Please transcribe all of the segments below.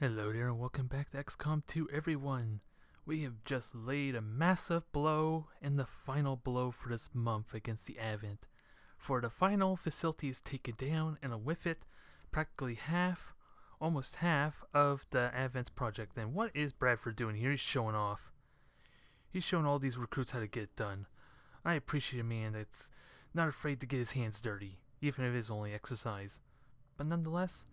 Hello there and welcome back to XCOM 2 everyone. We have just laid a massive blow and the final blow for this month against the Advent. For the final facility is taken down and with it practically half, almost half of the Advent's project. And what is Bradford doing here? He's showing off. He's showing all these recruits how to get it done. I appreciate a man that's not afraid to get his hands dirty, even if it is only exercise. But nonetheless,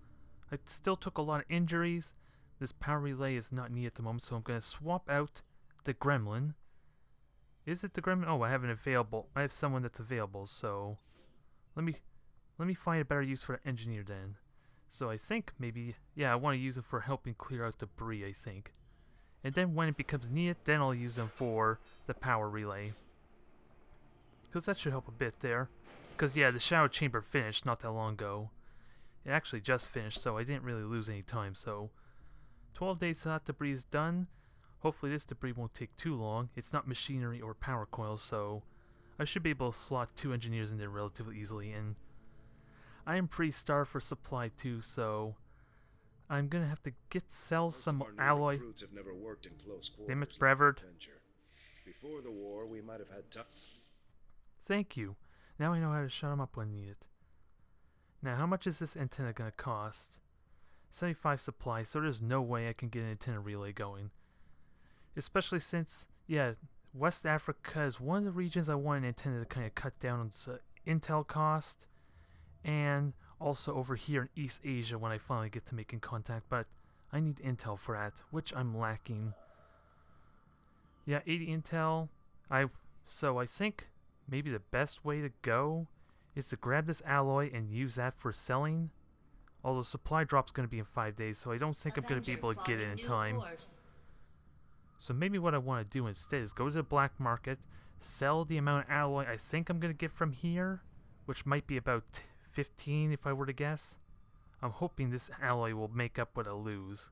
I still took a lot of injuries. This power relay is not needed at the moment, so I'm going to swap out the gremlin. Is it the gremlin? Oh, I have an available. I have someone that's available, so let me find a better use for the engineer then. So I think maybe, yeah, I want to use it for helping clear out debris, I think. And then when it becomes needed, then I'll use them for the power relay. Because that should help a bit there. Because, yeah, the shower chamber finished not that long ago. It actually just finished, so I didn't really lose any time, so 12 days till that debris is done. Hopefully this debris won't take too long. It's not machinery or power coils, so I should be able to slot 2 engineers in there relatively easily, and I am pretty starved for supply too, so I'm gonna have to sell some alloy. Have never worked in close Damn it, quarters Brevard. Before the war, we might have had time. Thank you. Now I know how to shut them up when needed. Now, how much is this antenna gonna cost? 75 supply, so there's no way I can get an antenna relay going. Especially since, yeah, West Africa is one of the regions I want an antenna to kind of cut down on intel cost. And also over here in East Asia when I finally get to making contact, but I need intel for that, which I'm lacking. Yeah, 80 intel. So I think maybe the best way to go is to grab this alloy and use that for selling. Although supply drop's going to be in 5 days, so I don't think I'm going to be able to get it in time. So maybe what I want to do instead is go to the black market, sell the amount of alloy I think I'm going to get from here, which might be about 15 if I were to guess. I'm hoping this alloy will make up what I lose.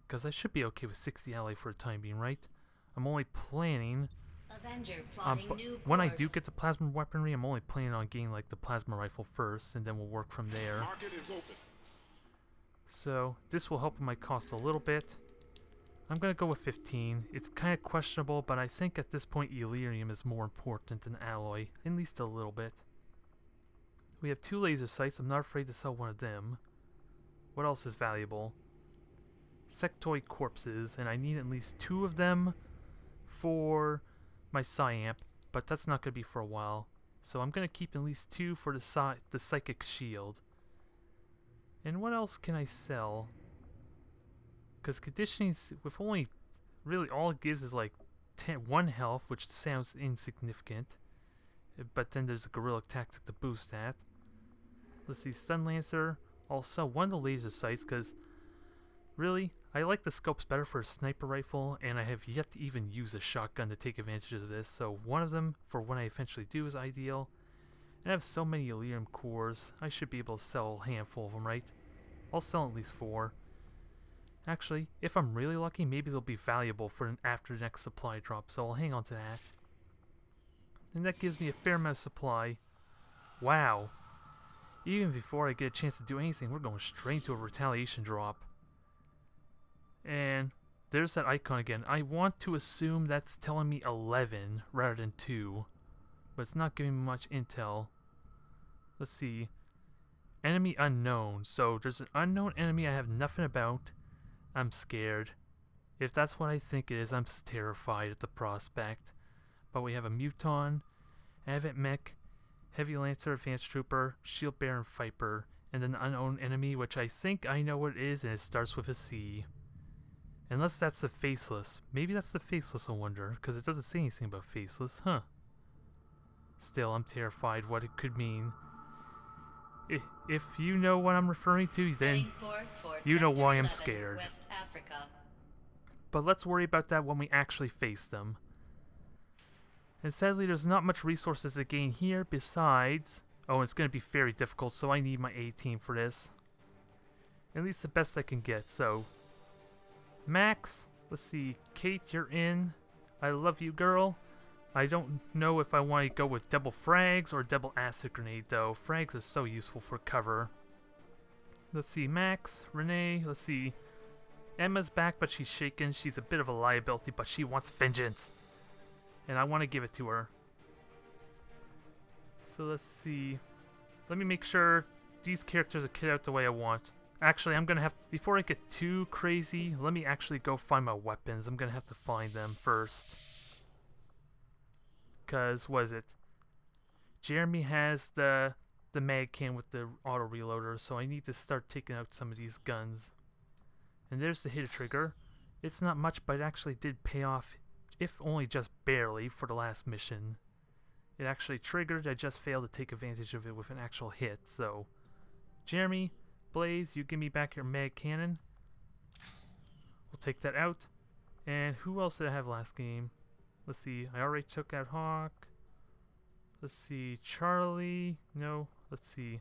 Because I should be okay with 60 alloy for the time being, right? I'm only planning... when I do get the plasma weaponry, I'm only planning on getting like the plasma rifle first, and then we'll work from there. Market is open. So this will help with my cost a little bit. I'm gonna go with 15. It's kind of questionable, but I think at this point Illyrium is more important than alloy, at least a little bit. We have 2 laser sights. I'm not afraid to sell one of them. What else is valuable? Sectoid corpses, and I need at least 2 of them for my Psyamp, but that's not going to be for a while. So I'm going to keep at least 2 for the Psychic Shield. And what else can I sell? Because conditioning, with only, really all it gives is like 1 health, which sounds insignificant. But then there's a Guerrilla Tactic to boost that. Let's see, Stun Lancer. I'll sell 1 of the laser sights, because really, I like the scopes better for a sniper rifle, and I have yet to even use a shotgun to take advantage of this, so 1 of them for when I eventually do is ideal. And I have so many Illyrium cores, I should be able to sell a handful of them, right? I'll sell at least 4. Actually, if I'm really lucky, maybe they'll be valuable for after the next supply drop, so I'll hang on to that. And that gives me a fair amount of supply. Wow. Even before I get a chance to do anything, we're going straight into a retaliation drop. And there's that icon again. I want to assume that's telling me 11 rather than 2. But it's not giving me much intel. Let's see. Enemy unknown. So there's an unknown enemy I have nothing about. I'm scared. If that's what I think it is, I'm terrified at the prospect. But we have a Muton, Avent Mech, Heavy Lancer, Advanced Trooper, Shield Bearer, and Viper. And an unknown enemy, which I think I know what it is, and it starts with a C. Unless that's the Faceless. Maybe that's the Faceless, I wonder, because it doesn't say anything about Faceless, huh? Still, I'm terrified what it could mean. If you know what I'm referring to, then you know why I'm scared. But let's worry about that when we actually face them. And sadly, there's not much resources to gain here besides... Oh, it's going to be very difficult, so I need my A team for this. At least the best I can get, so... Max, let's see, Kate, you're in. I love you, girl. I don't know if I want to go with double frags or double acid grenade, though. Frags are so useful for cover. Let's see, Max, Renee, let's see. Emma's back, but she's shaken. She's a bit of a liability, but she wants vengeance. And I want to give it to her. So let's see. Let me make sure these characters are kitted out the way I want. Actually, I'm going to have to, before I get too crazy, let me actually go find my weapons. I'm going to have to find them first. Because, what is it? Jeremy has the mag can with the auto reloader, so I need to start taking out some of these guns. And there's the hit trigger. It's not much, but it actually did pay off, if only just barely, for the last mission. It actually triggered. I just failed to take advantage of it with an actual hit. So, Jeremy, Blaze, you give me back your mag cannon. We'll take that out. And who else did I have last game? Let's see. I already took out Hawk. Let's see. Charlie. No. Let's see.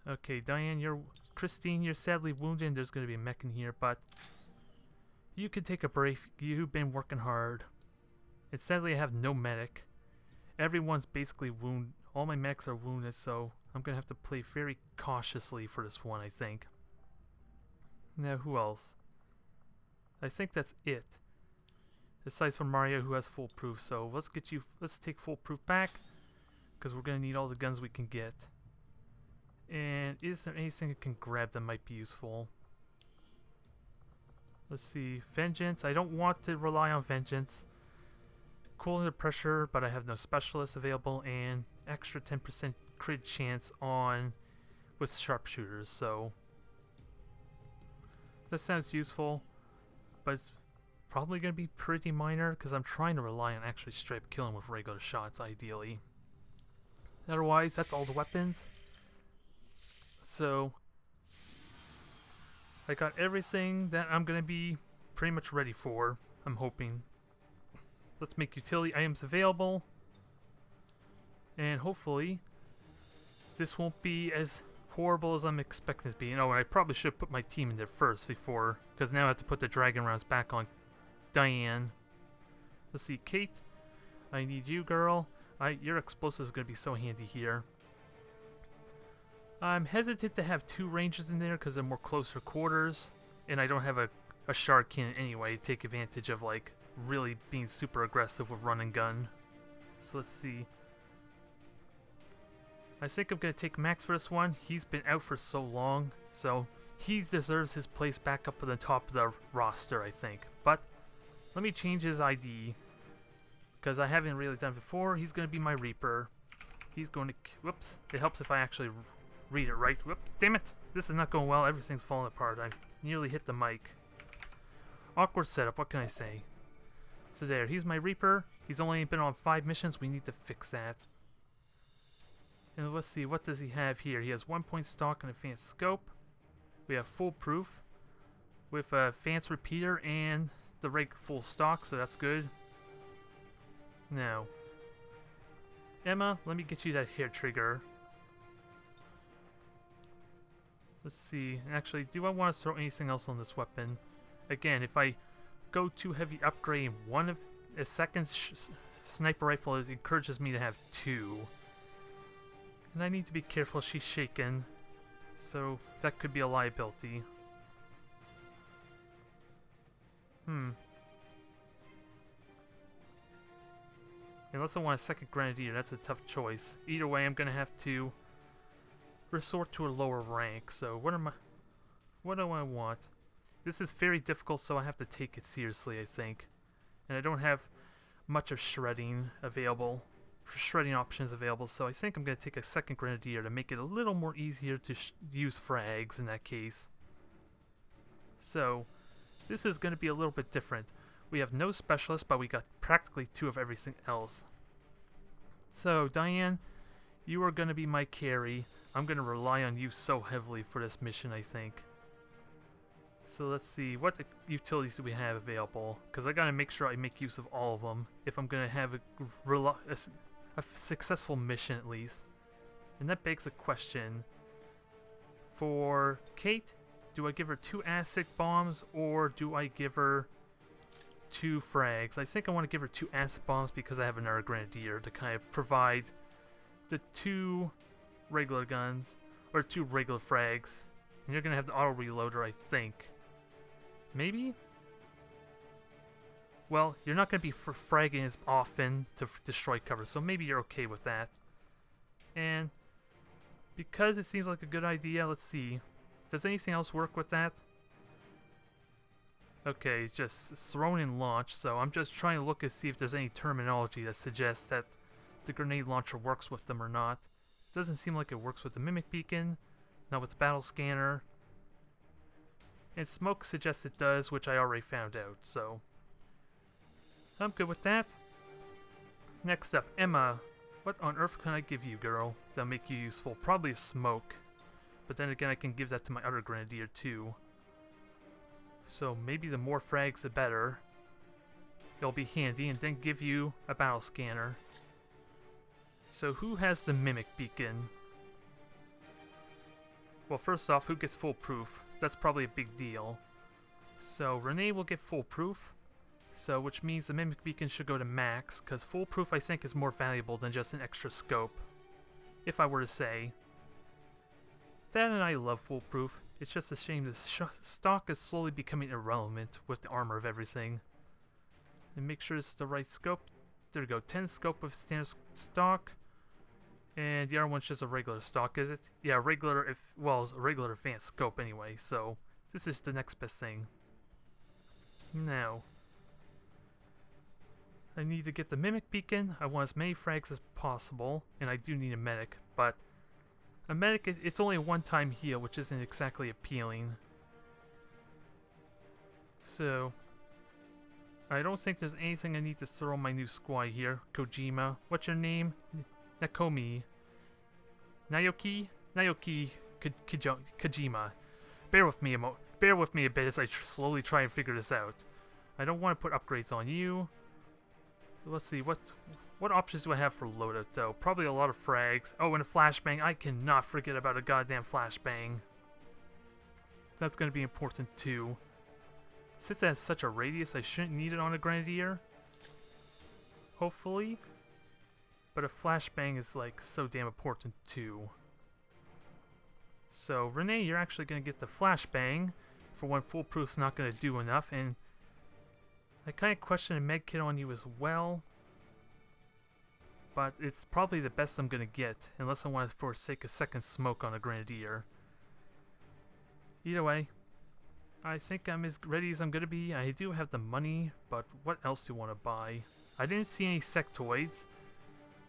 Okay, Diane, Christine, you're sadly wounded, and there's going to be a mech in here, but you can take a break. You've been working hard. And sadly, I have no medic. Everyone's basically wounded. All my mechs are wounded, so I'm going to have to play very cautiously for this one, I think. Now, who else? I think that's it. Aside from Mario, who has foolproof, so let's take foolproof back, because we're going to need all the guns we can get. And is there anything I can grab that might be useful? Let's see. Vengeance. I don't want to rely on Vengeance. Cooling the pressure, but I have no specialists available, and extra 10% crit chance on with sharpshooters, so that sounds useful, but it's probably going to be pretty minor, because I'm trying to rely on actually straight killing with regular shots, ideally. Otherwise, that's all the weapons. So, I got everything that I'm going to be pretty much ready for, I'm hoping. Let's make utility items available. And hopefully, this won't be as horrible as I'm expecting it to be. Oh, I probably should have put my team in there first before, because now I have to put the dragon rounds back on Diane. Let's see, Kate. I need you, girl. Your explosive is going to be so handy here. I'm hesitant to have two rangers in there because they're more closer quarters, and I don't have a shard cannon anyway to take advantage of like really being super aggressive with run and gun. So let's see. I think I'm going to take Max for this one. He's been out for so long, so he deserves his place back up at the top of the roster, I think. But let me change his ID, because I haven't really done it before. He's going to be my Reaper. He's going to... Whoops. It helps if I actually read it right. Whoop. Damn it. This is not going well. Everything's falling apart. I nearly hit the mic. Awkward setup. What can I say? So there. He's my Reaper. He's only been on 5 missions. We need to fix that. And let's see. What does he have here? He has 1 point stock and advanced scope. We have foolproof with a advanced repeater and the full stock, so that's good. Now, Emma, let me get you that hair trigger. Let's see. Actually, do I want to throw anything else on this weapon? Again, if I go too heavy upgrade one of a second sniper rifle, it encourages me to have 2. And I need to be careful. She's shaken, so that could be a liability. Unless I want a second grenadier, that's a tough choice. Either way, I'm gonna have to resort to a lower rank. So what do I want? This is very difficult, so I have to take it seriously, I think. And I don't have much of shredding options available, so I think I'm gonna take a second grenadier to make it a little more easier to use frags in that case. So this is gonna be a little bit different. We have no specialists, but we got practically 2 of everything else. So, Diane, you are going to be my carry. I'm going to rely on you so heavily for this mission, I think. So let's see, what utilities do we have available? Because I got to make sure I make use of all of them if I'm going to have a successful mission at least. And that begs a question. For Kate, do I give her 2 acid bombs or do I give her 2 frags? I think I want to give her 2 acid bombs because I have another grenadier to kind of provide the 2 regular guns. or 2 regular frags. And you're gonna have the auto reloader, I think. Maybe? Well, you're not gonna be fragging as often to destroy cover, so maybe you're okay with that. And because it seems like a good idea, let's see. Does anything else work with that? Okay, just thrown in launch, so I'm just trying to look and see if there's any terminology that suggests that the grenade launcher works with them or not. Doesn't seem like it works with the mimic beacon, not with the battle scanner. And smoke suggests it does, which I already found out, so I'm good with that. Next up, Emma. What on earth can I give you, girl, that'll make you useful? Probably smoke. But then again, I can give that to my other grenadier too. So maybe the more frags the better. It'll be handy, and then give you a battle scanner. So who has the mimic beacon? Well, first off, who gets foolproof? That's probably a big deal. So Renee will get foolproof. So which means the mimic beacon should go to Max, because foolproof I think is more valuable than just an extra scope. If I were to say. Dad and I love foolproof. It's just a shame this stock is slowly becoming irrelevant with the armor of everything. And make sure this is the right scope. There we go, 10 scope of standard stock. And the other one's just a regular stock, is it? Yeah, regular, it's a regular advanced scope anyway, so this is the next best thing. Now, I need to get the mimic beacon. I want as many frags as possible, and I do need a medic, but a medic, it's only a one-time heal, which isn't exactly appealing. So, I don't think there's anything I need to throw my new squad here. Kojima, what's your name? Nakomi. Naoki Kojima. Bear with me a bit as I slowly try and figure this out. I don't want to put upgrades on you. Let's see, what options do I have for loadout though? Probably a lot of frags. Oh, and a flashbang. I cannot forget about a goddamn flashbang. That's going to be important too. Since it has such a radius, I shouldn't need it on a grenadier. Hopefully. But a flashbang is like so damn important too. So Renee, you're actually going to get the flashbang for when foolproof's not going to do enough, and I kind of question a medkit on you as well. But it's probably the best I'm going to get, unless I want to forsake a second smoke on a grenadier. Either way, I think I'm as ready as I'm going to be. I do have the money, but what else do you want to buy? I didn't see any sectoids.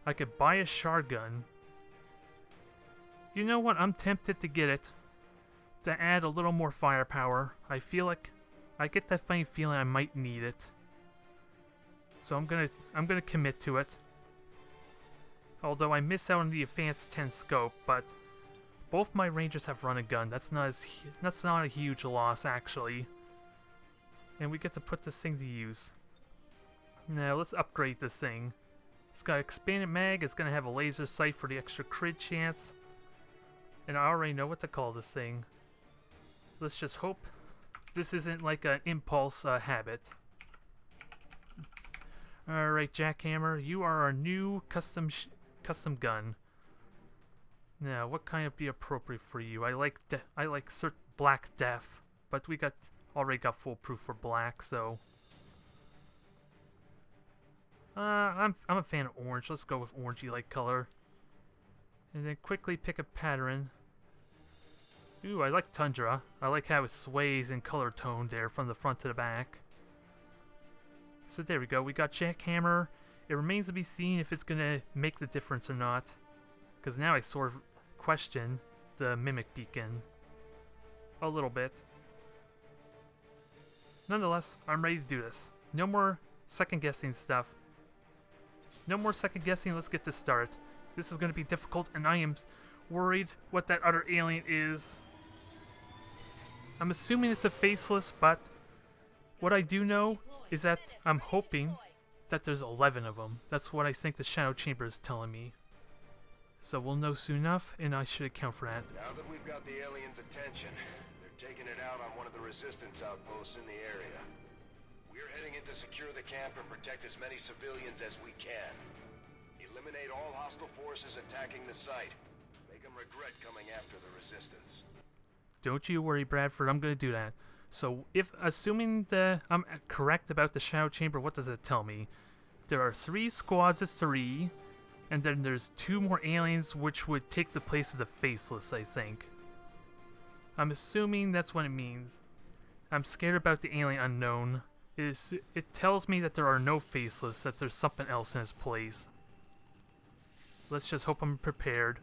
I could buy a shotgun. You know what? I'm tempted to get it. To add a little more firepower. I feel like I get that funny feeling I might need it. So I'm gonna commit to it. Although I miss out on the advanced 10 scope, but both my rangers have run a gun. That's not a huge loss actually. And we get to put this thing to use. Now let's upgrade this thing. It's got expanded mag, it's gonna have a laser sight for the extra crit chance. And I already know what to call this thing. Let's just hope this isn't like an impulse habit. Alright, Jackhammer, you are our new custom gun. Now, what kind would be appropriate for you? I like Black Death, but we already got foolproof for black, so I'm a fan of orange. Let's go with orangey like color. And then quickly pick a pattern. Ooh, I like Tundra. I like how it sways in color tone there from the front to the back. So there we go. We got Jackhammer. It remains to be seen if it's gonna make the difference or not. Because now I sort of question the Mimic Beacon a little bit. Nonetheless, I'm ready to do this. No more second guessing stuff. No more second guessing, let's get this started. This is going to be difficult, and I am worried what that other alien is. I'm assuming it's a faceless, but what I do know is that I'm hoping that there's 11 of them. That's what I think the Shadow Chamber is telling me. So we'll know soon enough, and I should account for that. Now that we've got the aliens' attention, they're taking it out on one of the resistance outposts in the area. We're heading in to secure the camp and protect as many civilians as we can. Eliminate all hostile forces attacking the site. Make them regret coming after the resistance. Don't you worry, Bradford, I'm gonna do that. So, if assuming that I'm correct about the Shadow Chamber, what does it tell me? There are 3 squads of 3, and then there's 2 more aliens which would take the place of the Faceless, I think. I'm assuming that's what it means. I'm scared about the alien unknown. It tells me that there are no Faceless, that there's something else in its place. Let's just hope I'm prepared.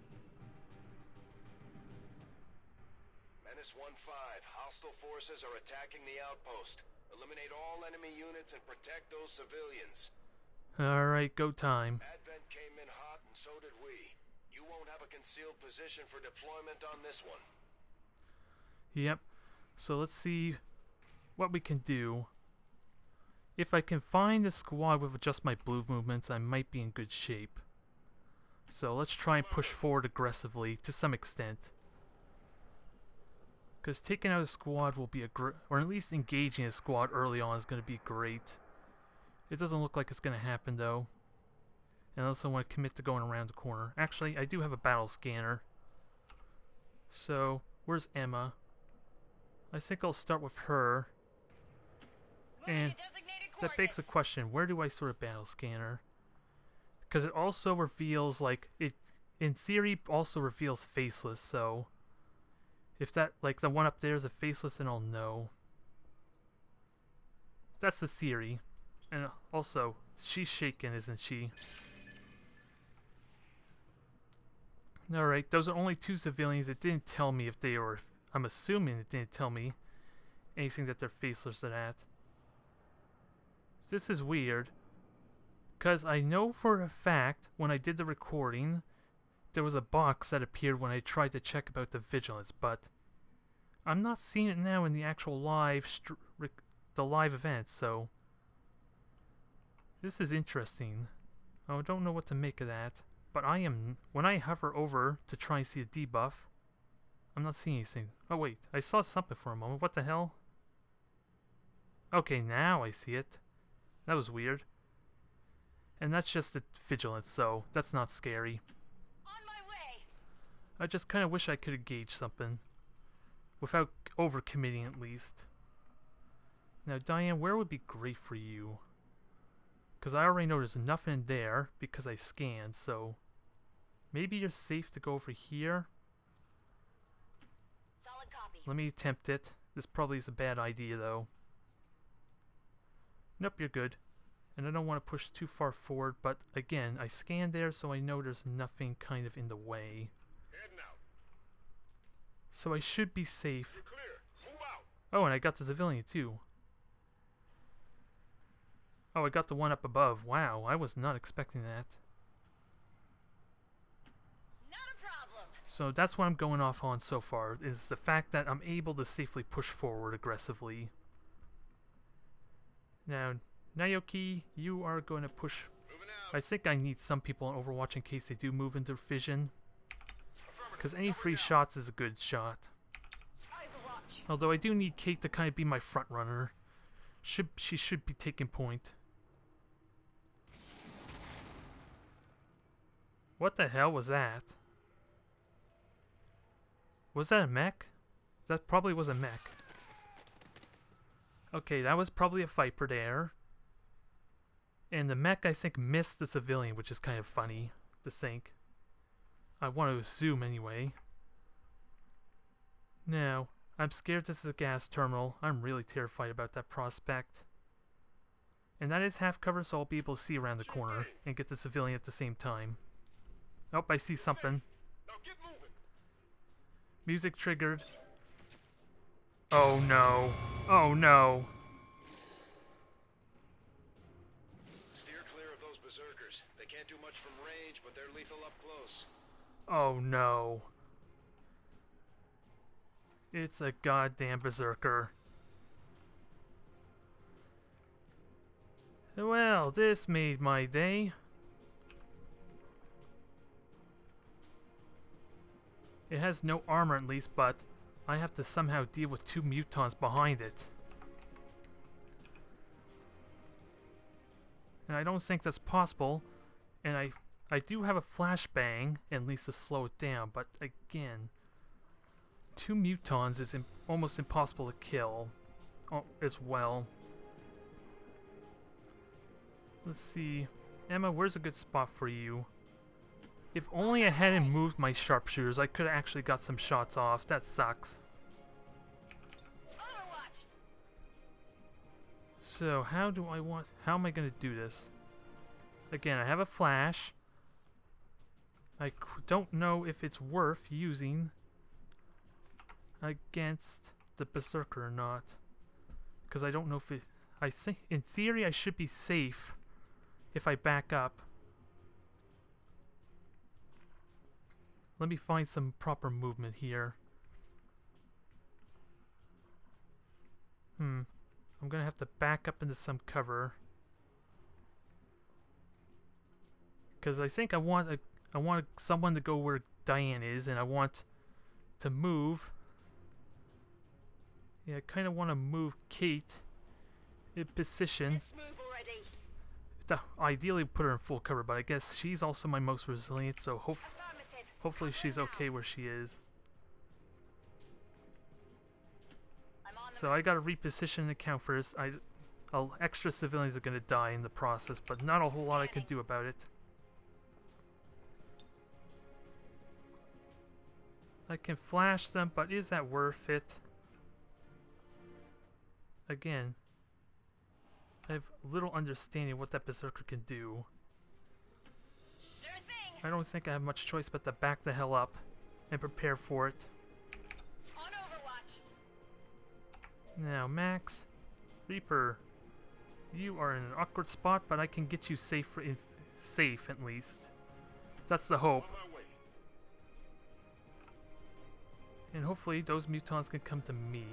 Menace 1-5. Hostile forces are attacking the outpost. Eliminate all enemy units and protect those civilians. Alright, go time. Advent came in hot and so did we. You won't have a concealed position for deployment on this one. Yep. So let's see what we can do. If I can find the squad with just my blue movements, I might be in good shape. So let's try and push forward aggressively to some extent. Because taking out a squad will be or at least engaging a squad early on is going to be great. It doesn't look like it's going to happen though. Unless I want to commit to going around the corner. Actually, I do have a battle scanner. So, where's Emma? I think I'll start with her. And that begs the question, where do I sort of battle scanner? Because it also reveals, like, it in theory also reveals Faceless, so if that, like, the one up there is a Faceless, then I'll know. That's the theory. And also, she's shaken, isn't she? Alright, those are only 2 civilians. It didn't tell me if they were... I'm assuming it didn't tell me anything that they're Faceless or that. This is weird. Because I know for a fact, when I did the recording, there was a box that appeared when I tried to check about the vigilance, but I'm not seeing it now in the actual live event, so this is interesting. I don't know what to make of that, but when I hover over to try and see a debuff, I'm not seeing anything. Oh wait, I saw something for a moment. What the hell? Okay, now I see it. That was weird. And that's just the vigilance, so that's not scary. On my way. I just kind of wish I could engage something. Without overcommitting at least. Now Diane, where would be great for you? Because I already know there's nothing there because I scanned, so maybe you're safe to go over here. Solid copy. Let me attempt it. This probably is a bad idea though. Nope, you're good. And I don't want to push too far forward, but again, I scanned there so I know there's nothing kind of in the way. Heading out. So I should be safe. You're clear. Move out. Oh, and I got the civilian too. Oh, I got the one up above. Wow, I was not expecting that. Not a problem. So that's what I'm going off on so far, is the fact that I'm able to safely push forward aggressively. Now, Naoki, you are going to push... Moving out. I think I need some people in Overwatch in case they do move into vision. Because any free shots is a good shot. Overwatch. Although I do need Kate to kind of be my front runner. She should be taking point. What the hell was that? Was that a mech? That probably was a mech. Okay, that was probably a Viper there. And the mech, I think, missed the civilian, which is kind of funny to think. I want to assume anyway. Now, I'm scared this is a gas terminal. I'm really terrified about that prospect. And that is half cover, so I'll be able to see around the corner and get the civilian at the same time. Oh, I see something. Now get moving. Music triggered. Oh no. Oh no. Steer clear of those berserkers. They can't do much from range, but they're lethal up close. Oh no. It's a goddamn berserker. Well, this made my day. It has no armor at least, but I have to somehow deal with 2 mutons behind it. And I don't think that's possible. And I do have a flashbang, at least to slow it down, but again, 2 mutons is almost impossible to kill as well. Let's see. Emma, where's a good spot for you? If only I hadn't moved my sharpshooters, I could have actually got some shots off. That sucks. Overwatch. So, how am I going to do this? Again, I have a flash. I don't know if it's worth using against the Berserker or not. Because I don't know if it... I think, in theory, I should be safe if I back up. Let me find some proper movement here. I'm gonna have to back up into some cover. Because I think I want someone to go where Diane is, and I want to move. Yeah, I kind of want to move Kate in position. Let's move already. Ideally put her in full cover, but I guess she's also my most resilient, so Affirmative. hopefully she's okay where she is. I'm on the So I gotta reposition the account first. Extra civilians are gonna die in the process, but not a whole lot I can do about it. I can flash them, but is that worth it? Again, I have little understanding what that Berserker can do. Sure thing. I don't think I have much choice but to back the hell up and prepare for it. On Overwatch. Now, Max, Reaper, you are in an awkward spot, but I can get you safe at least. That's the hope. And hopefully those mutons can come to me.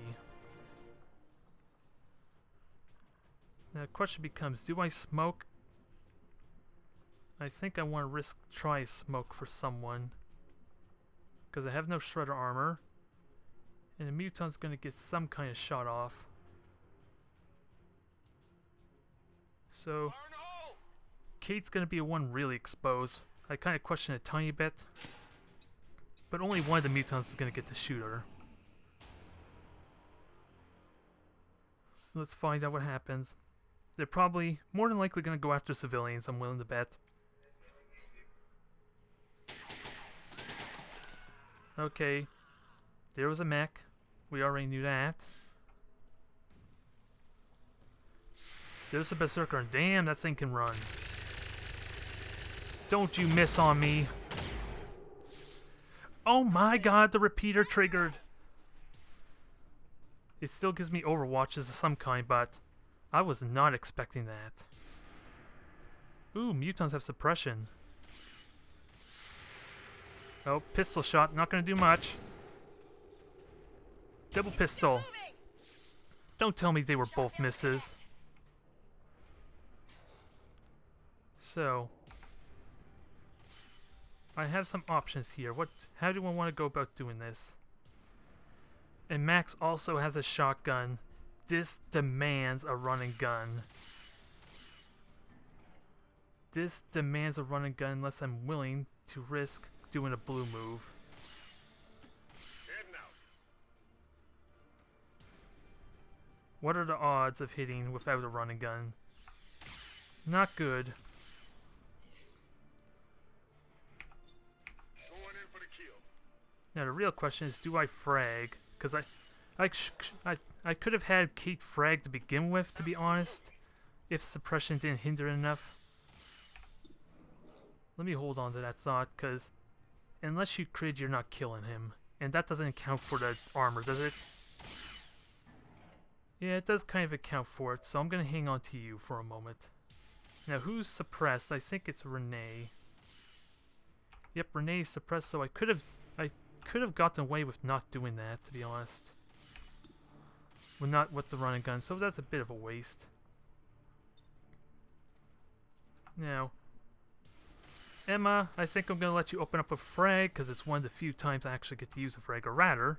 Now the question becomes, do I smoke? I think I want to try smoke for someone. Because I have no shredder armor. And the muton's going to get some kind of shot off. So, Kate's going to be the one really exposed. I kind of question it a tiny bit. But only one of the mutons is going to get to shoot her. So let's find out what happens. They're probably, more than likely, going to go after civilians, I'm willing to bet. Okay. There was a mech. We already knew that. There's a Berserker. Damn, that thing can run. Don't you miss on me. Oh my god, the repeater triggered. It still gives me overwatches of some kind, but I was not expecting that. Ooh, mutons have suppression. Oh, pistol shot, not gonna do much. Double pistol. Don't tell me they were both misses. So, I have some options here. How do I want to go about doing this? And Max also has a shotgun. This demands a running gun. This demands a running gun unless I'm willing to risk doing a blue move. What are the odds of hitting without a running gun? Not good. Now the real question is, do I frag? Because I could have had Kate frag to begin with, to be honest, if suppression didn't hinder enough. Let me hold on to that thought, because unless you crit, you're not killing him. And that doesn't account for the armor, does it? Yeah, it does kind of account for it, so I'm going to hang on to you for a moment. Now, who's suppressed? I think it's Renee. Yep, Renee's suppressed, so I could have gotten away with not doing that, to be honest. Well, not with the running gun, so that's a bit of a waste. Now, Emma, I think I'm going to let you open up a frag, because it's one of the few times I actually get to use a frag, or rather,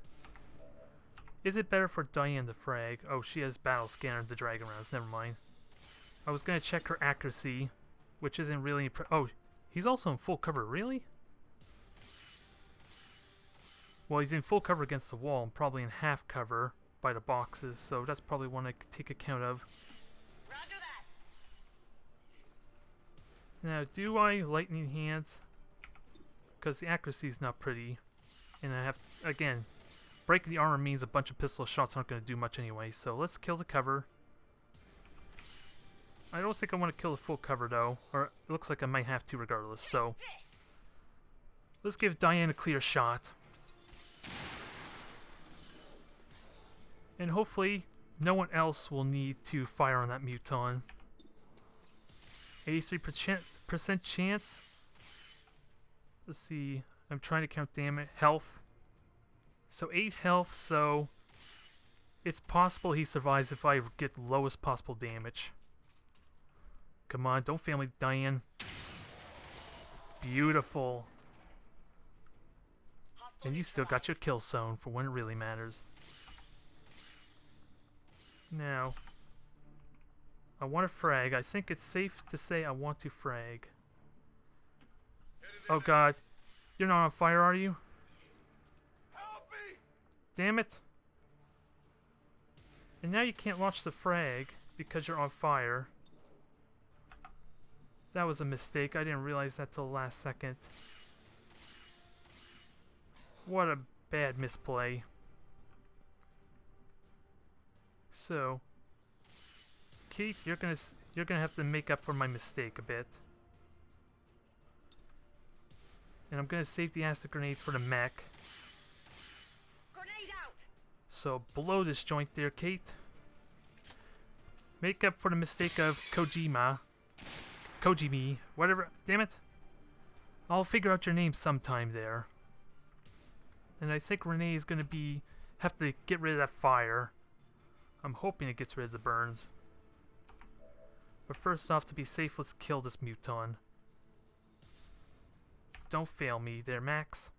is it better for Diane to frag? Oh, she has battle scanner to drag around, never mind. I was going to check her accuracy, which isn't really oh, He's also in full cover, really? Well, he's in full cover against the wall and probably in half cover by the boxes, so that's probably one I could take account of. Roger that. Now, do I lightning hands? Because the accuracy is not pretty. And I have, again, breaking the armor means a bunch of pistol shots aren't going to do much anyway, so let's kill the cover. I don't think I want to kill the full cover though, or it looks like I might have to regardless, so let's give Diane a clear shot. And hopefully no one else will need to fire on that muton. 83% chance. Let's see, I'm trying to count damage. Health. So 8 health, so it's possible he survives if I get lowest possible damage. Come on, don't fail me, Diane. Beautiful. And you still got your kill zone for when it really matters. Now, I want to frag. I think it's safe to say I want to frag. Oh god. You're not on fire, are you? Help me! Damn it. And now you can't launch the frag because you're on fire. That was a mistake. I didn't realize that till the last second. What a bad misplay. So, Kate, you're gonna have to make up for my mistake a bit. And I'm gonna save the acid grenades for the mech. Grenade out. So blow this joint there, Kate. Make up for the mistake of Kojimi, whatever. Damn it! I'll figure out your name sometime there. And I think Renee is gonna have to get rid of that fire. I'm hoping it gets rid of the burns. But first off, to be safe, let's kill this muton. Don't fail me there, Max.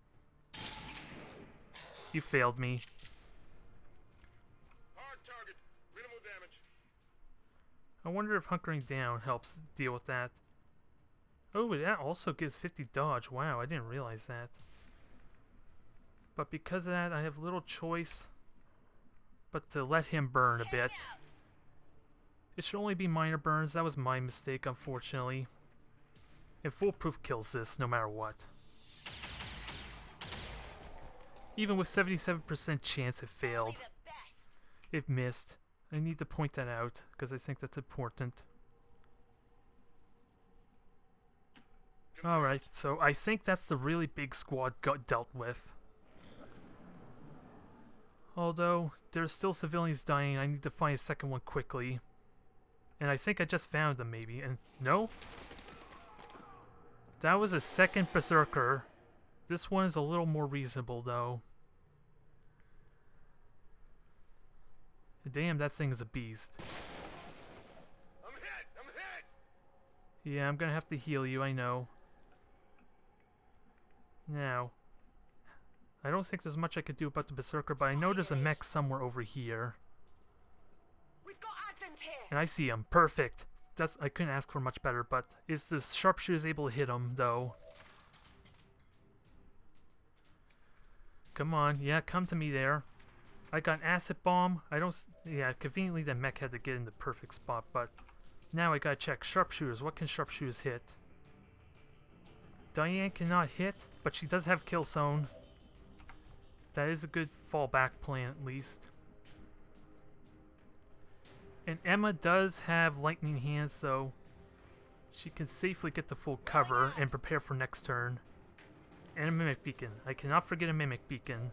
You failed me. Hard target. Minimal damage. I wonder if hunkering down helps deal with that. Oh, that also gives 50 dodge. Wow, I didn't realize that. But because of that, I have little choice but to let him burn a bit. It should only be minor burns. That was my mistake, unfortunately. And foolproof kills this no matter what. Even with 77% chance it failed. It missed. I need to point that out because I think that's important. Alright, so I think that's the really big squad got dealt with. Although, there's still civilians dying, I need to find a second one quickly. And I think I just found them maybe, and no? That was a second berserker. This one is a little more reasonable though. Damn, that thing is a beast. I'm hit! Yeah, I'm gonna have to heal you, I know. Now, I don't think there's much I could do about the berserker, but I know there's a mech somewhere over here. We've got advent here. And I see him. Perfect. I couldn't ask for much better, but is the sharpshooters able to hit him, though? Come on. Yeah, come to me there. I got an acid bomb. Yeah, conveniently the mech had to get in the perfect spot, but now I gotta check sharpshooters. What can sharpshooters hit? Diane cannot hit, but she does have kill zone. That is a good fallback plan, at least. And Emma does have lightning hands, so she can safely get the full cover and prepare for next turn. And a mimic beacon. I cannot forget a mimic beacon.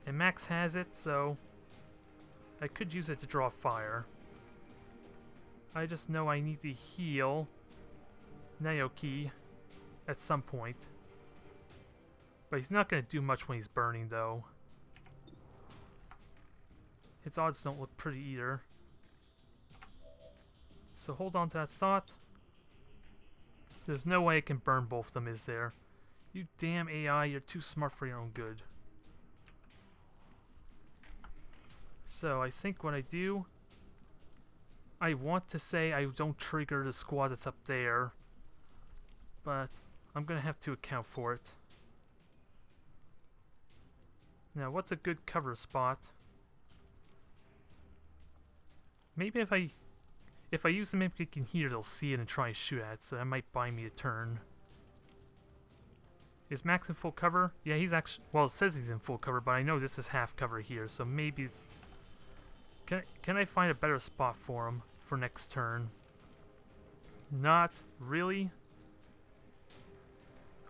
And Max has it, so I could use it to draw fire. I just know I need to heal Naoki at some point. But he's not going to do much when he's burning, though. His odds don't look pretty either. So hold on to that thought. There's no way I can burn both of them, is there? You damn AI, you're too smart for your own good. So I think what I do, I want to say I don't trigger the squad that's up there. but I'm gonna have to account for it. Now, what's a good cover spot? Maybe if I use the mimic in here, they'll see it and try and shoot at it, so that might buy me a turn. Is Max in full cover? Yeah, he's actually... Well, it says he's in full cover, but I know this is half cover here, so maybe it's... Can I find a better spot for him for next turn? Not really.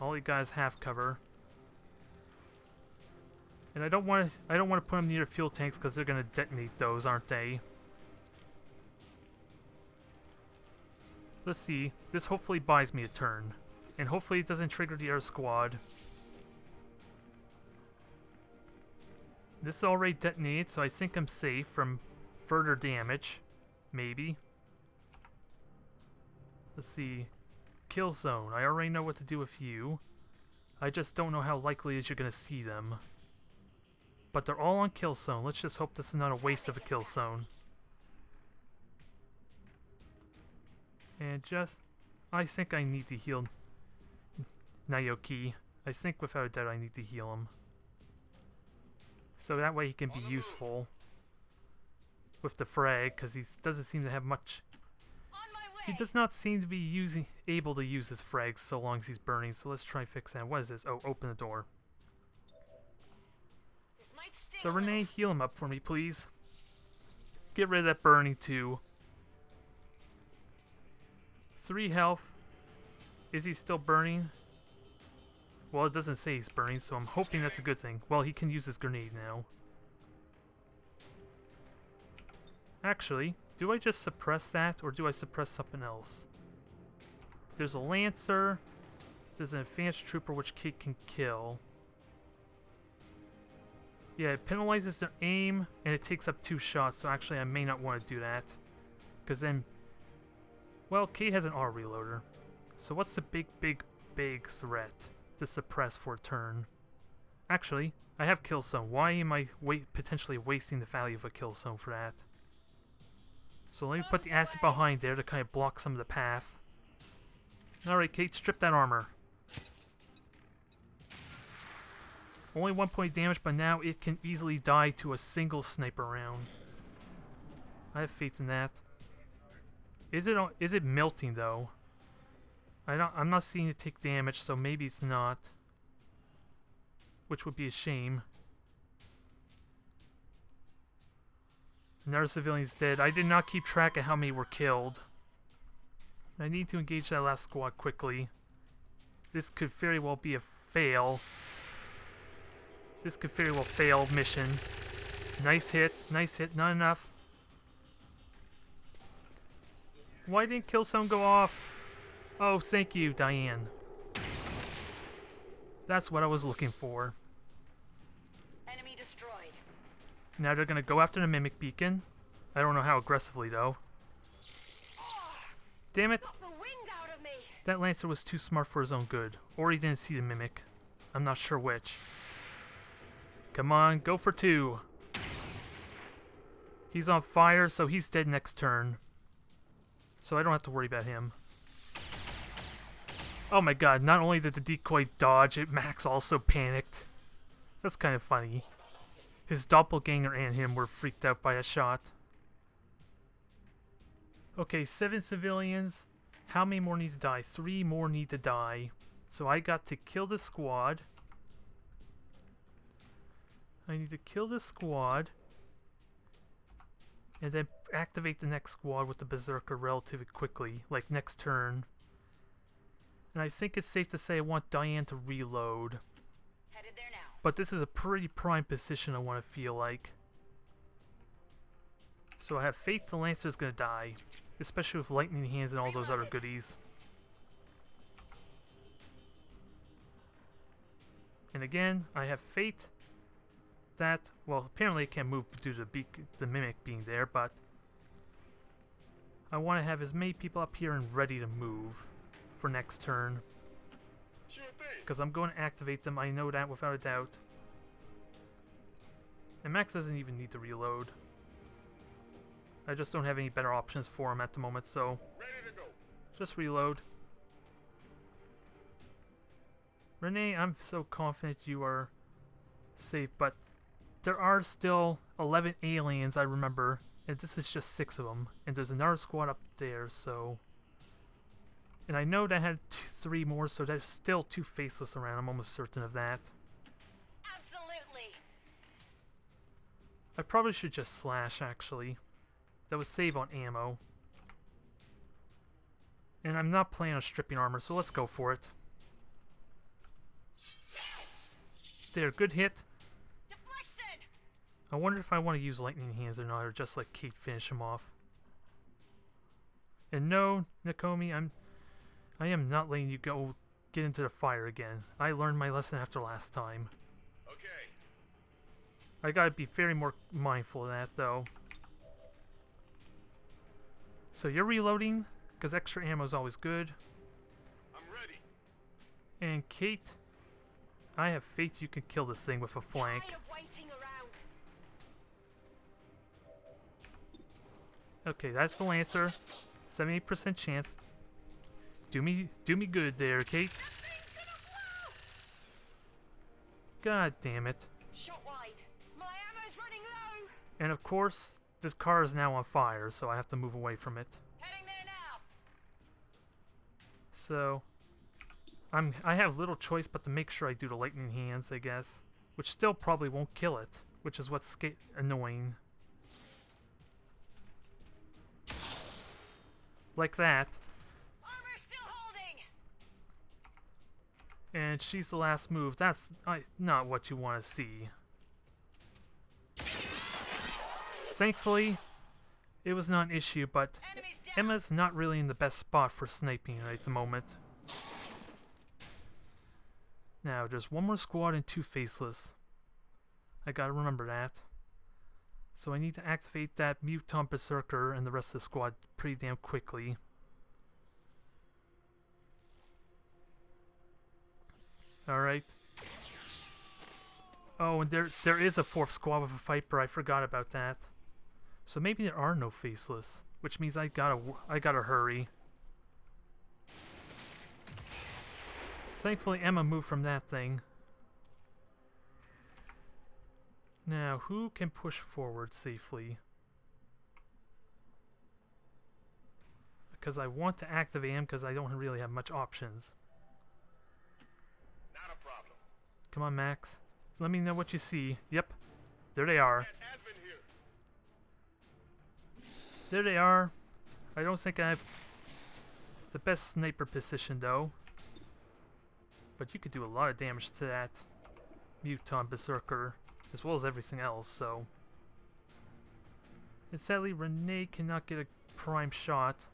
All he got is half cover. And I don't want to put him near fuel tanks because they're going to detonate those, aren't they? Let's see. This hopefully buys me a turn. And hopefully it doesn't trigger the air squad. This is already detonated, so I think I'm safe from further damage. Maybe. Let's see. Kill zone. I already know what to do with you. I just don't know how likely it is you're going to see them. But they're all on kill zone. Let's just hope this is not a waste of a kill zone. And just... I think I need to heal Naoki. I think without a doubt I need to heal him. So that way he can be useful with the frag, because he doesn't seem to have much... He does not seem to be able to use his frags so long as he's burning, so let's try fix that. What is this? Oh, open the door. So Renee, heal him up for me, please. Get rid of that burning too. 3 health. Is he still burning? Well, it doesn't say he's burning, so I'm hoping that's a good thing. Well, he can use his grenade now. Actually, do I just suppress that, or do I suppress something else? There's a Lancer. There's an advanced trooper which Kate can kill. Yeah, it penalizes their aim, and it takes up 2 shots, so actually I may not want to do that. Because then... Well, Kate has an R-reloader. So what's the big threat to suppress for a turn? Actually, I have kill zone. Why am I potentially wasting the value of a kill zone for that? So let me put the acid behind there to kind of block some of the path. Alright, Kate, strip that armor. Only 1 point damage, but now it can easily die to a single sniper round. I have faith in that. Is it melting though? I'm not seeing it take damage, so maybe it's not. Which would be a shame. Another civilian's dead. I did not keep track of how many were killed. I need to engage that last squad quickly. This could very well be a fail. This could very well fail mission. Nice hit, not enough. Why didn't kill zone go off? Oh, thank you, Diane. That's what I was looking for. Enemy destroyed. Now they're gonna go after the mimic beacon. I don't know how aggressively though. Damn it! Knock the wind out of me. That Lancer was too smart for his own good. Or he didn't see the mimic. I'm not sure which. Come on, go for 2. He's on fire, so he's dead next turn. So I don't have to worry about him. Oh my god, not only did the decoy dodge, Max also panicked. That's kind of funny. His doppelganger and him were freaked out by a shot. Okay, 7 civilians. How many more need to die? 3 more need to die. So I got to kill the squad. I need to kill this squad. And then activate the next squad with the Berserker relatively quickly, like next turn. And I think it's safe to say I want Diane to reload. Headed there now. But this is a pretty prime position I want to feel like. So I have faith the Lancer's gonna die. Especially with lightning hands and all those other goodies. And again, I have faith that, well, apparently it can't move due to the mimic being there, but I want to have as many people up here and ready to move for next turn. Because I'm going to activate them, I know that without a doubt. And Max doesn't even need to reload. I just don't have any better options for him at the moment, so just reload. Renee, I'm so confident you are safe, but there are still 11 aliens, I remember, and this is just 6 of them. And there's another squad up there, so... And I know that had 3 more, so there's still 2 faceless around. I'm almost certain of that. Absolutely. I probably should just slash, actually. That would save on ammo. And I'm not playing on stripping armor, so let's go for it. There, good hit. Deflection. I wonder if I want to use lightning hands or not, or just let Kate finish him off. And no, Nakomi, I am not letting you go get into the fire again. I learned my lesson after last time. Okay. I gotta be very more mindful of that, though. So you're reloading, because extra ammo is always good. I'm ready. And Kate, I have faith you can kill this thing with a flank. Tired of waiting around. Okay, that's the Lancer. 78% chance. Do me good there, Kate. God damn it. Shot wide. My ammo's running low. And of course, this car is now on fire, so I have to move away from it. Heading there now. So, I have little choice but to make sure I do the lightning hands, I guess. Which still probably won't kill it, which is what's annoying. Like that. Armor still holding. And she's the last move. That's not what you want to see. Thankfully, it was not an issue, but Enemies down. Emma's not really in the best spot for sniping right at the moment. Now, there's 1 more squad and 2 faceless. I gotta remember that. So I need to activate that Mutant Berserker and the rest of the squad pretty damn quickly. Alright. Oh, and there is a 4th squad with a Viper. I forgot about that. So maybe there are no faceless, which means I gotta hurry. Thankfully, Emma moved from that thing. Now, who can push forward safely? Because I want to activate him because I don't really have much options. Not a problem. Come on, Max. Let me know what you see. Yep. There they are. Get admin here. There they are. I don't think I have the best sniper position, though. But you could do a lot of damage to that Mutant Berserker, as well as everything else, so... And sadly, Renee cannot get a prime shot.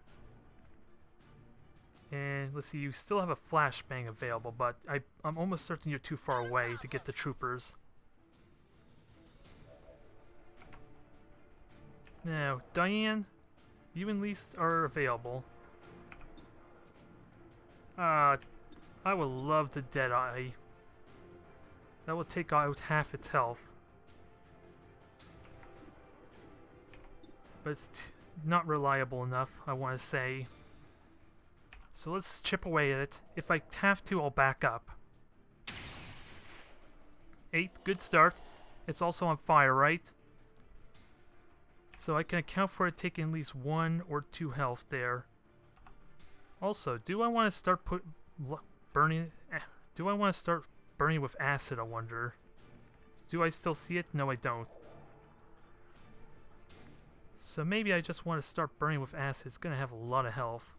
And let's see, you still have a flashbang available, but I'm almost certain you're too far away to get the troopers. Now, Diane, you and Lise are available. I would love the Deadeye. That will take out half its health. But it's not reliable enough, I want to say. So let's chip away at it. If I have to, I'll back up. 8, good start. It's also on fire, right? So I can account for it taking at least 1 or 2 health there. Also, do I want to start burning? Do I want to start burning with acid, I wonder? Do I still see it? No, I don't. So maybe I just want to start burning with acid. It's going to have a lot of health.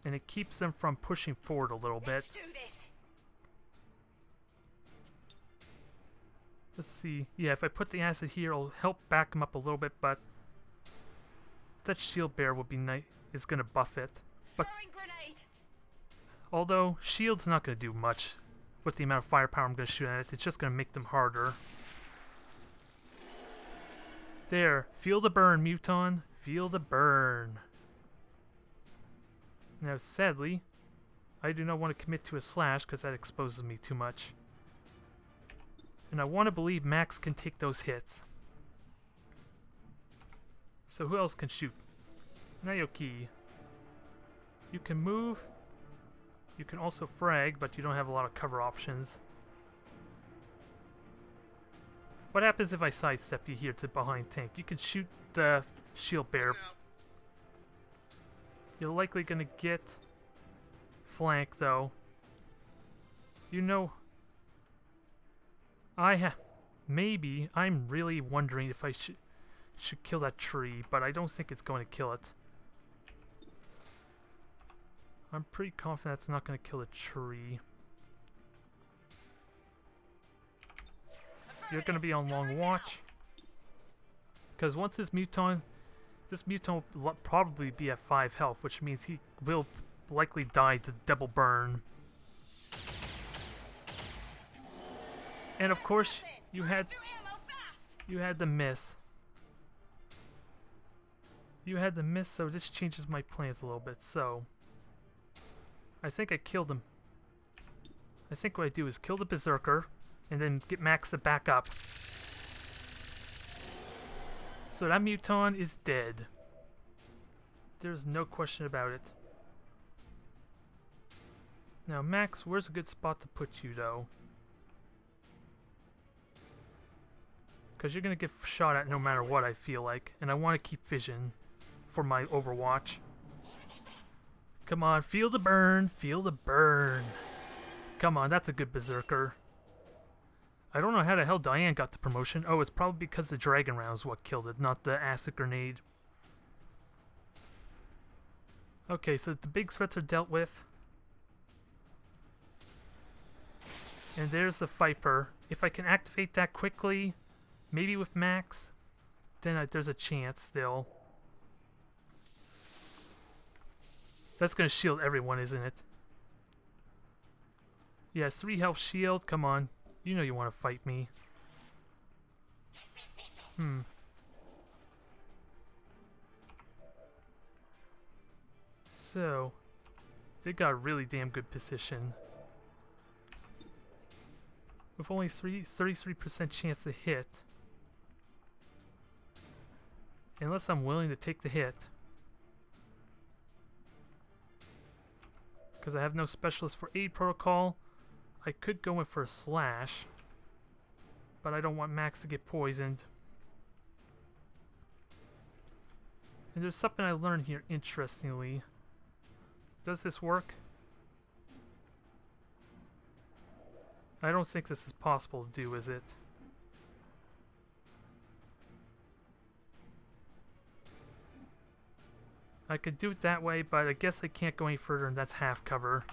And it keeps them from pushing forward a little bit. Let's do this. Let's see. Yeah, if I put the acid here, it'll help back them up a little bit, but that shield bear would be nice. Is going to buff it. But Throwing grenade. although shield's not going to do much with the amount of firepower I'm going to shoot at it, it's just going to make them harder. There. Feel the burn, Muton. Feel the burn. Now, sadly, I do not want to commit to a slash because that exposes me too much. And I want to believe Max can take those hits. So who else can shoot? Naoki. You can move. You can also frag, but you don't have a lot of cover options. What happens if I sidestep you here to behind tank? You can shoot the shield bearer. You're likely gonna get flank though. You know, maybe I'm really wondering if I should kill that tree, but I don't think it's going to kill it. I'm pretty confident it's not going to kill the tree. You're going to be on long watch. Because once this muton will probably be at 5 health, which means he will likely die to double burn. And of course, you had the miss. You had the miss, so this changes my plans a little bit. So, I think I killed him. I think what I do is kill the berserker, and then get Max to back up. So that muton is dead. There's no question about it. Now, Max, where's a good spot to put you, though? Because you're going to get shot at no matter what, I feel like. And I want to keep vision for my Overwatch. Come on, feel the burn, feel the burn. Come on, that's a good berserker. I don't know how the hell Diane got the promotion. Oh, it's probably because the dragon round is what killed it, not the acid grenade. Okay, so the big threats are dealt with. And there's the Viper. If I can activate that quickly, maybe with Max, then there's a chance still. That's going to shield everyone, isn't it? Yes, 3 health shield. Come on. You know you want to fight me. So, they got a really damn good position. With only 33% chance to hit. Unless I'm willing to take the hit. Because I have no specialist for aid protocol. I could go in for a slash. But I don't want Max to get poisoned. And there's something I learned here interestingly. Does this work? I don't think this is possible to do, is it? I could do it that way, but I guess I can't go any further, and that's half cover.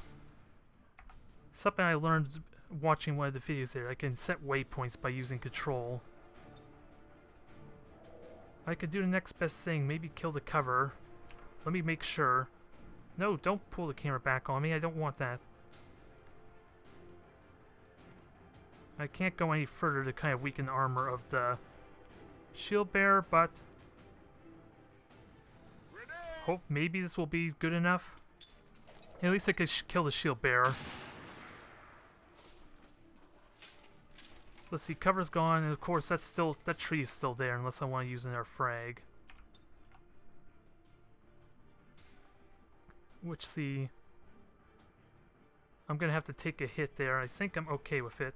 Something I learned watching one of the videos there. I can set waypoints by using control. I could do the next best thing, maybe kill the cover. Let me make sure. No, don't pull the camera back on me, I don't want that. I can't go any further to kind of weaken the armor of the shield bearer, but hope maybe this will be good enough. At least I could kill the shield bearer. Let's see, cover's gone, and of course that tree is still there unless I want to use another frag. Which I'm gonna have to take a hit there. I think I'm okay with it.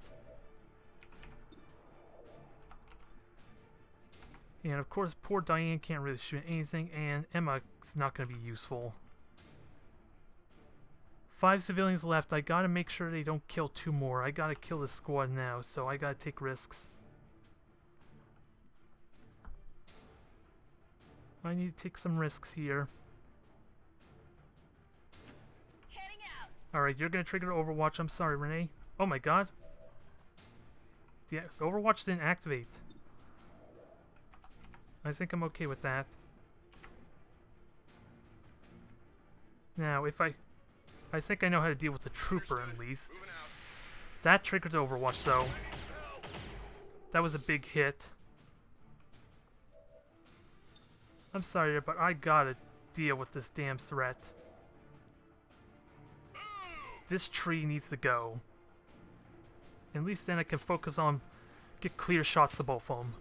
And of course, poor Diane can't really shoot anything, and Emma's not going to be useful. 5 civilians left. I gotta make sure they don't kill 2 more. I gotta kill this squad now, so I gotta take risks. I need to take some risks here. Alright, you're gonna trigger Overwatch. I'm sorry, Renee. Oh my god. Yeah, Overwatch didn't activate. I think I'm okay with that. Now, if I think I know how to deal with the trooper at least. That triggered the Overwatch though. That was a big hit. I'm sorry, but I gotta deal with this damn threat. This tree needs to go. At least then I can focus on get clear shots to both of them.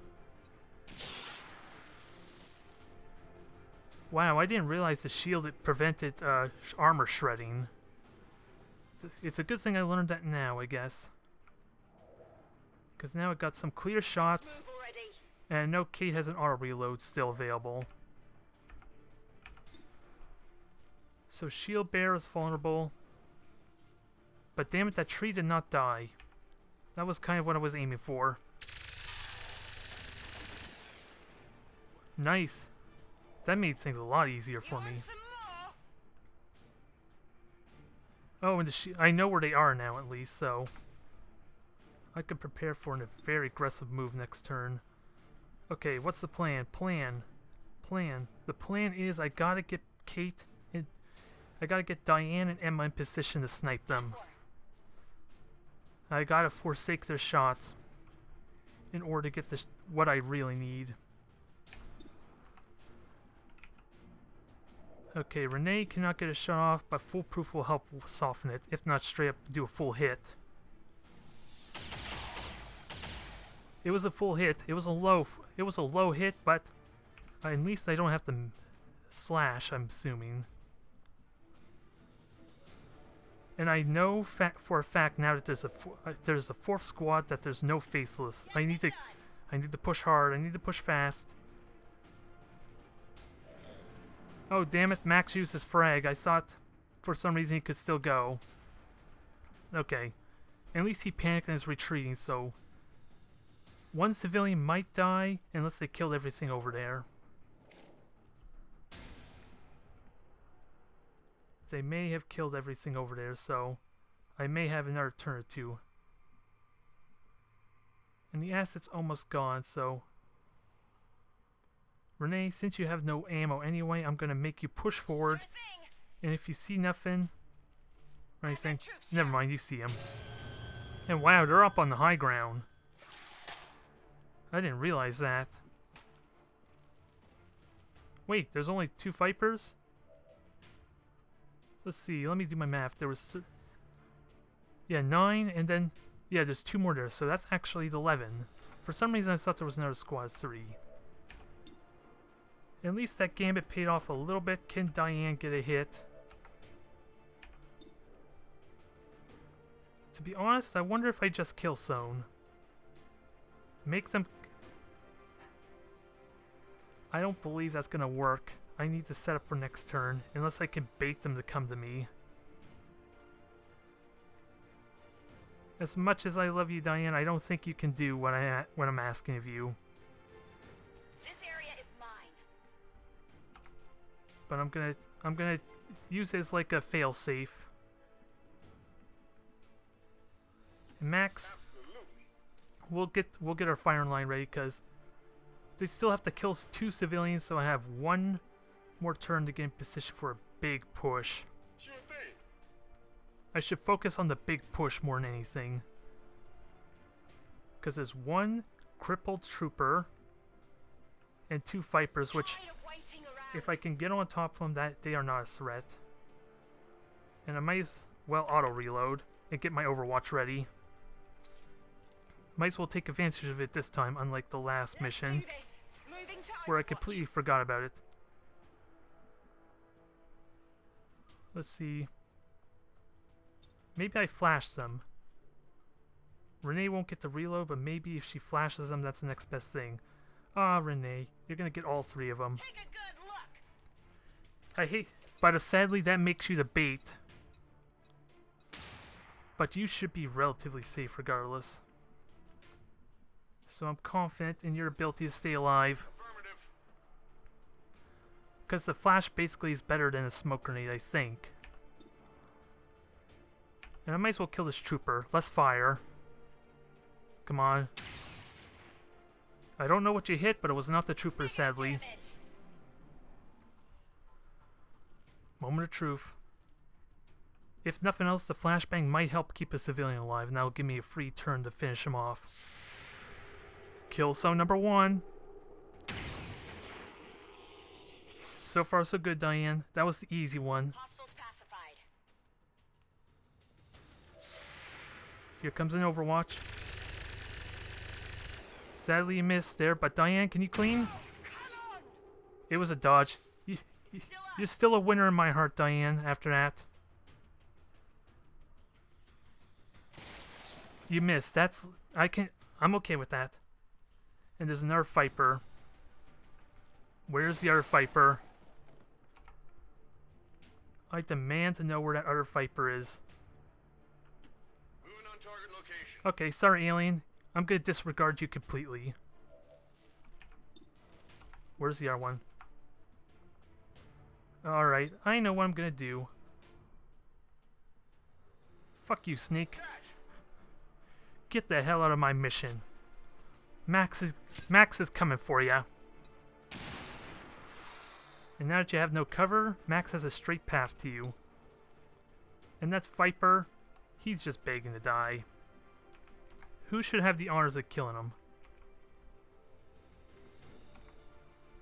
Wow, I didn't realize the shield prevented armor shredding. It's a good thing I learned that now, I guess. Because now I got some clear shots, Move already. and I know Kate has an auto reload still available. So Shield Bear is vulnerable. But damn it, that tree did not die. That was kind of what I was aiming for. Nice. That made things a lot easier for You me. want some more? Oh, and I know where they are now at least, so I can prepare for a very aggressive move next turn. Okay, what's the plan? Plan. The plan is I gotta get Kate and I gotta get Diane and Emma in position to snipe them. I gotta forsake their shots in order to get this what I really need. Okay, Renee cannot get a shot off, but foolproof will help soften it, if not straight up do a full hit. It was a full hit. It was a low hit, but at least I don't have to slash, I'm assuming. And I know for a fact now that there's a fourth squad that there's no faceless. I need to push hard. I need to push fast. Oh damn it! Max used his frag. I thought for some reason he could still go. Okay, at least he panicked and is retreating. So one civilian might die unless they killed everything over there. They may have killed everything over there, so I may have another turn or two. And the asset's almost gone, so Renee, since you have no ammo anyway, I'm gonna make you push forward. Sure thing. And if you see nothing or anything, never mind, you see them. And wow, they're up on the high ground. I didn't realize that. Wait, there's only 2 Vipers? Let's see, let me do my math. There was... yeah, 9, and then... yeah, there's 2 more there, so that's actually 11. For some reason I thought there was another squad 3. At least that gambit paid off a little bit. Can Diane get a hit? To be honest, I wonder if I just kill Zone. Make them... I don't believe that's gonna work. I need to set up for next turn, unless I can bait them to come to me. As much as I love you, Diane, I don't think you can do what I'm asking of you. This area is mine. But I'm gonna use it as like a failsafe. And Max, we'll get our firing line ready because they still have to kill 2 civilians, so I have 1 more turn to get in position for a big push. Sure thing. I should focus on the big push more than anything. Because there's 1 crippled trooper and 2 Vipers, which Tired of waiting around. if I can get on top of them, that they are not a threat. And I might as well auto reload and get my Overwatch ready. Might as well take advantage of it this time, unlike the last Let's mission, do this. Moving to where I Overwatch. completely forgot about it. Let's see. Maybe I flash them. Renee won't get to reload, but maybe if she flashes them, that's the next best thing. Ah, Renee, you're gonna get all 3 of them. Take a good look. I hate, but sadly that makes you the bait. But you should be relatively safe regardless. So I'm confident in your ability to stay alive. Affirmative. Because the flash basically is better than a smoke grenade, I think. And I might as well kill this trooper. Let's fire. Come on. I don't know what you hit, but it was not the trooper, sadly. Damage. Moment of truth. If nothing else, the flashbang might help keep a civilian alive, and that'll give me a free turn to finish him off. Kill zone number 1. So far, so good, Diane. That was the easy one. Hostiles pacified. Here comes an Overwatch. Sadly, you missed there, but Diane, can you clean? Come on. It was a dodge. You're still a winner in my heart, Diane, after that. You missed. I'm okay with that. And there's another Viper. Where's the other Viper? I demand to know where that other Viper is. Moving on target location. Okay, sorry, alien. I'm gonna disregard you completely. Where's the other one? Alright, I know what I'm gonna do. Fuck you, Snake. Get the hell out of my mission. Max is coming for ya. And now that you have no cover, Max has a straight path to you. And that's Viper. He's just begging to die. Who should have the honors of killing him?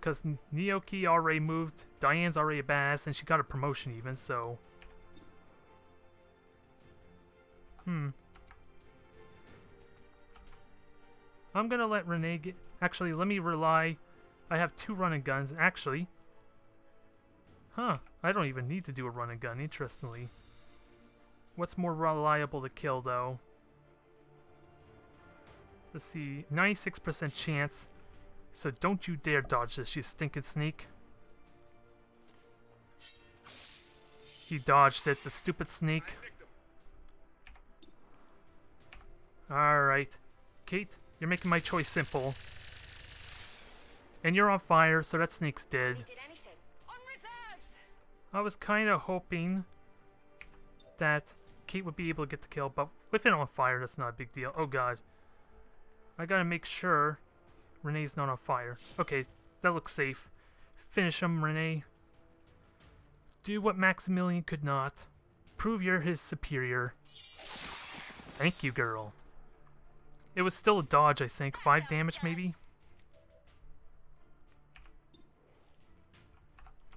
Because Neoki already moved, Diane's already a badass, and she got a promotion even, so... I'm gonna let Renee get... Actually, let me rely... I have 2 run and guns. Actually... I don't even need to do a run and gun, interestingly. What's more reliable to kill, though? Let's see... 96% chance. So don't you dare dodge this, you stinking snake. He dodged it, the stupid snake. Alright. Kate, you're making my choice simple. And you're on fire, so that snake's dead. Did anything. On reserves. I was kind of hoping that Kate would be able to get the kill, but with it on fire, that's not a big deal. Oh god. I gotta make sure Renee's not on fire. Okay, that looks safe. Finish him, Renee. Do what Maximilian could not. Prove you're his superior. Thank you, girl. It was still a dodge, I think. 5 damage, maybe?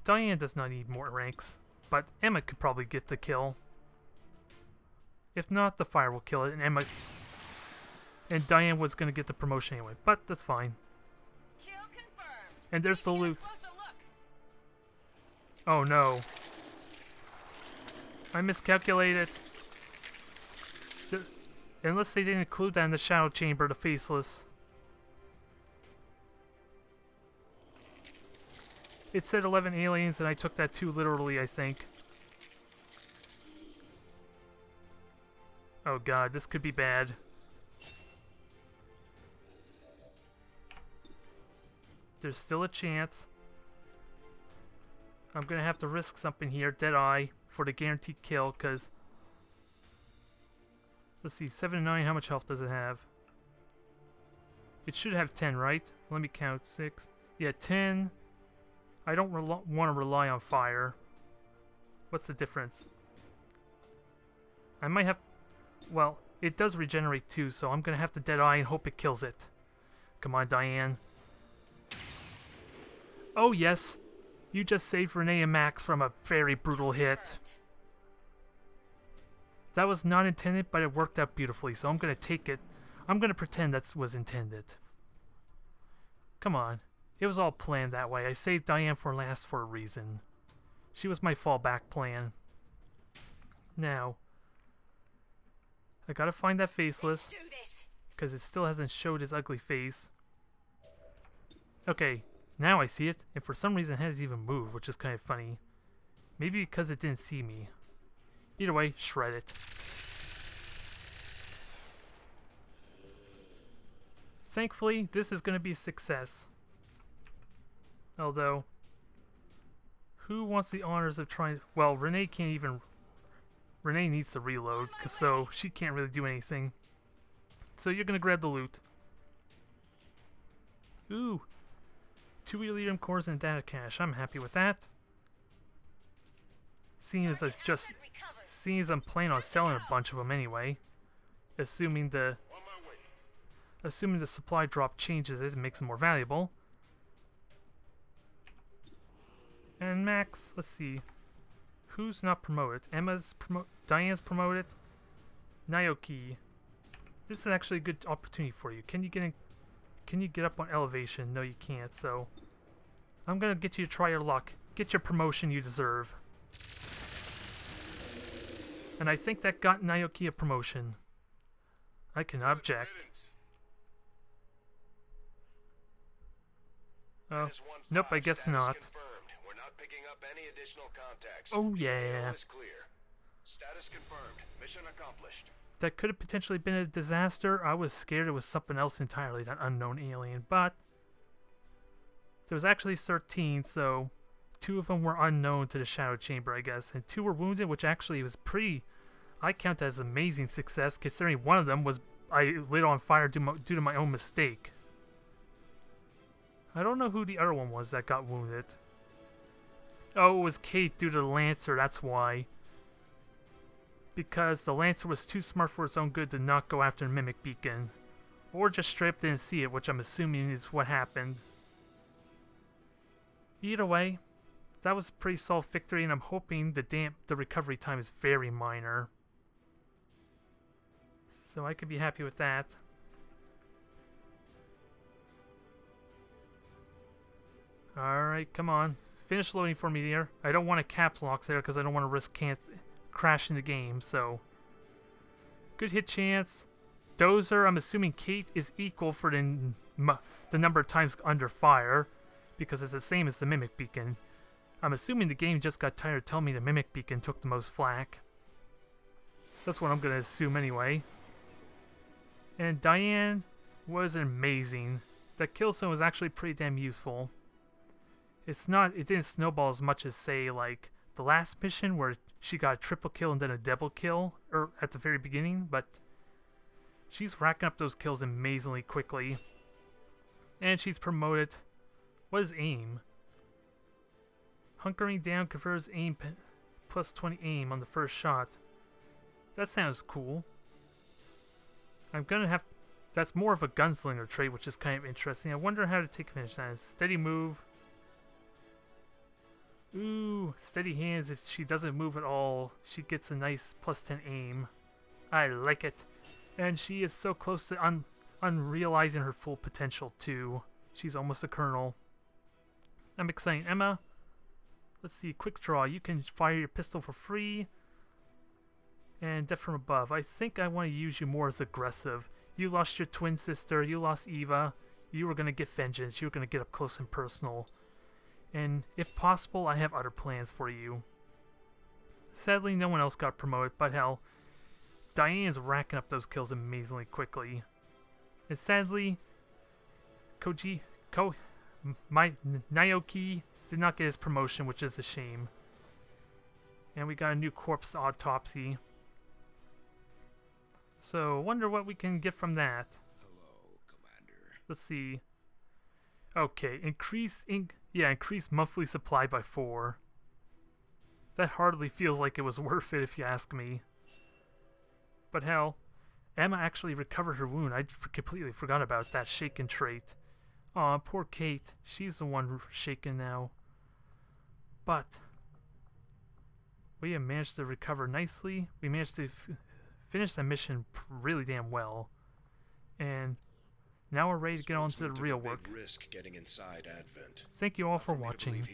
Diane does not need more ranks, but Emma could probably get the kill. If not, the fire will kill it, and Emma... And Diane was going to get the promotion anyway, but that's fine. Kill confirmed. And there's the loot. Closer look. Oh no. I miscalculated. Unless they didn't include that in the shadow chamber, the faceless. It said 11 aliens and I took that too literally, I think. Oh god, this could be bad. There's still a chance. I'm gonna have to risk something here, Deadeye, for the guaranteed kill, because... Let's see, 7 and 9, how much health does it have? It should have 10, right? Let me count, 6. Yeah, 10. I don't want to rely on fire. What's the difference? I might have... Well, it does regenerate too, so I'm gonna have to Deadeye and hope it kills it. Come on, Diane. Oh yes, you just saved Renee and Max from a very brutal hit. That was not intended, but it worked out beautifully, so I'm gonna take it. I'm gonna pretend that was intended. Come on. It was all planned that way. I saved Diane for last for a reason. She was my fallback plan. Now, I gotta find that faceless, Do this. because it still hasn't showed his ugly face. Okay, now I see it, and for some reason it hasn't even moved, which is kind of funny. Maybe because it didn't see me. Either way, shred it. Thankfully, this is going to be a success. Although, who wants the honors of trying... Well, Renee can't even... Renee needs to reload, so she can't really do anything. So you're going to grab the loot. Ooh. 2 Elerium cores and data cache. I'm happy with that. Seeing as I'm planning on selling a bunch of them anyway. Assuming the supply drop changes it and makes them more valuable. And Max, let's see. Who's not promoted? Diane's promoted. Naoki. This is actually a good opportunity for you. Can you get up on elevation? No, you can't, so I'm gonna get you to try your luck. Get your promotion you deserve. And I think that got Naoki a promotion. I can object. Oh, nope, I guess not. We're not picking up any additional contacts. Oh yeah. All is clear. Status confirmed. Mission accomplished. That could have potentially been a disaster. I was scared it was something else entirely, that unknown alien, but there was actually 13, so 2 of them were unknown to the Shadow Chamber, I guess, and 2 were wounded, which actually was pretty, I count as amazing success, considering one of them was I lit on fire due to my own mistake. I don't know who the other one was that got wounded. Oh, it was Kate due to the Lancer, that's why. Because the Lancer was too smart for its own good to not go after the Mimic Beacon. Or just straight up didn't see it, which I'm assuming is what happened. Either way, that was a pretty solid victory, and I'm hoping the recovery time is very minor. So I could be happy with that. Alright, come on. Finish loading for me there. I don't want to caps lock there because I don't want to risk crashing the game, so. Good hit chance. Dozer, I'm assuming Kate is equal for the number of times under fire, because it's the same as the Mimic Beacon. I'm assuming the game just got tired of telling me the Mimic Beacon took the most flack. That's what I'm going to assume anyway. And Diane was amazing. That kill zone was actually pretty damn useful. It didn't snowball as much as, say, like the last mission where she got a triple kill and then a double kill at the very beginning, but she's racking up those kills amazingly quickly. And she's promoted. What is aim? Hunkering down confers aim plus 20 aim on the first shot. That sounds cool. That's more of a gunslinger trait, which is kind of interesting. I wonder how to take advantage of that. Steady move. Ooh, steady hands. If she doesn't move at all, she gets a nice plus 10 aim. I like it. And she is so close to unrealizing her full potential too. She's almost a colonel. I'm excited. Emma, let's see. Quick draw. You can fire your pistol for free. And death from above. I think I want to use you more as aggressive. You lost your twin sister. You lost Eva. You were going to get vengeance. You were going to get up close and personal. And if possible, I have other plans for you. Sadly, no one else got promoted, but hell, Diane's racking up those kills amazingly quickly. And sadly, Naoki did not get his promotion, which is a shame. And we got a new corpse autopsy. So, wonder what we can get from that. Hello, Commander. Let's see. Okay, increase monthly supply by 4. That hardly feels like it was worth it if you ask me. But hell, Emma actually recovered her wound. I completely forgot about that shaken trait. Aw, poor Kate. She's the one shaken now. But we have managed to recover nicely. We managed to finish the mission really damn well. And now we're ready to get on to the real work. Risk getting inside Advent. Thank you all for watching.